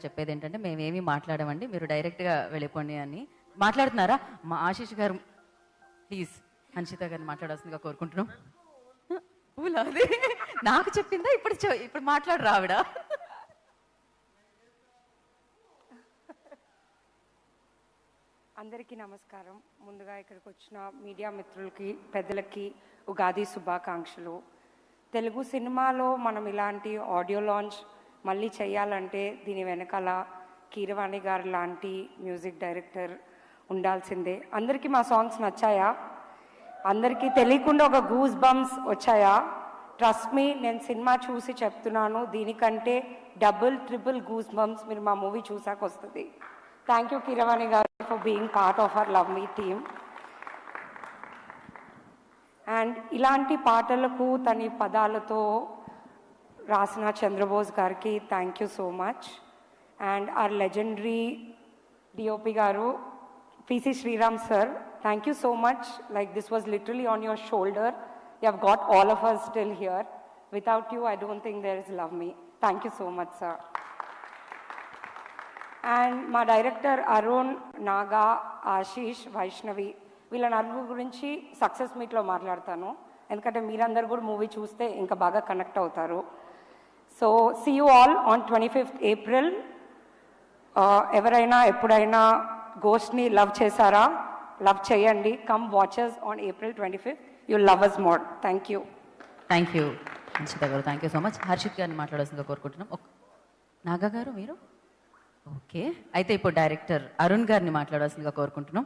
చెప్పేది ఏంటంటే మేమేమీ మాట్లాడమండి, మీరు డైరెక్ట్గా వెళ్ళిపోండి అని. మాట్లాడుతున్నారా? మా ఆశీష్ గారు ప్లీజ్ హన్షిత గారిని మాట్లాడాల్సిందిగా కోరుకుంటున్నాం. అది నాకు చెప్పిందా? ఇప్పుడు మాట్లాడు రావిడ. అందరికీ నమస్కారం. ముందుగా ఇక్కడికి వచ్చిన మీడియా మిత్రులకి, పెద్దలకి ఉగాది శుభాకాంక్షలు. తెలుగు సినిమాలో మనం ఇలాంటి ఆడియో లాంచ్ మళ్ళీ చేయాలంటే దీని వెనకాల కీరవాణి గారు లాంటి మ్యూజిక్ డైరెక్టర్ ఉండాల్సిందే. అందరికీ మా సాంగ్స్ నచ్చాయా? అందరికీ తెలియకుండా ఒక గూస్ బంప్స్ వచ్చాయా? ట్రస్ట్ మీ, నేను సినిమా చూసి చెప్తున్నాను, దీనికంటే డబుల్ ట్రిపుల్ గూస్ బంప్స్ మీరు మా మూవీ చూసాక వస్తుంది. థ్యాంక్ యూ కీరవాణి గారు for being part of our Love Me team. And ఇలాంటి పాటలకు తన పదాలతో రాసిన Chandrabose garu thank you so much. And our legendary DOP garu PC Sriram sir, thank you so much. Like this was literally on your shoulder. You have got all of us still here. Without you I don't think there is love me. Thank you so much sir. And మా director Arun, Naga, Ashish, Vaishnavi, వీళ్ళ నలుగురు గురించి success మీట్లో మాట్లాడతాను, ఎందుకంటే మీరందరూ కూడా movie చూస్తే ఇంకా బాగా కనెక్ట్ అవుతారు. So see you all on 25th April. ఎవరైనా ఎప్పుడైనా గోస్ట్ని లవ్ చేశారా? లవ్ చేయండి. Come watches on April 25th. You love us more. Thank you. Thank you Hanshita garu, thank you so much. Harshith గారిని మాట్లాడాల్సిందిగా కోరుకుంటున్నాం. నాగా గారు మీరు ఓకే, అయితే ఇప్పుడు డైరెక్టర్ అరుణ్ గారిని మాట్లాడాల్సిందిగా కోరుకుంటున్నాం.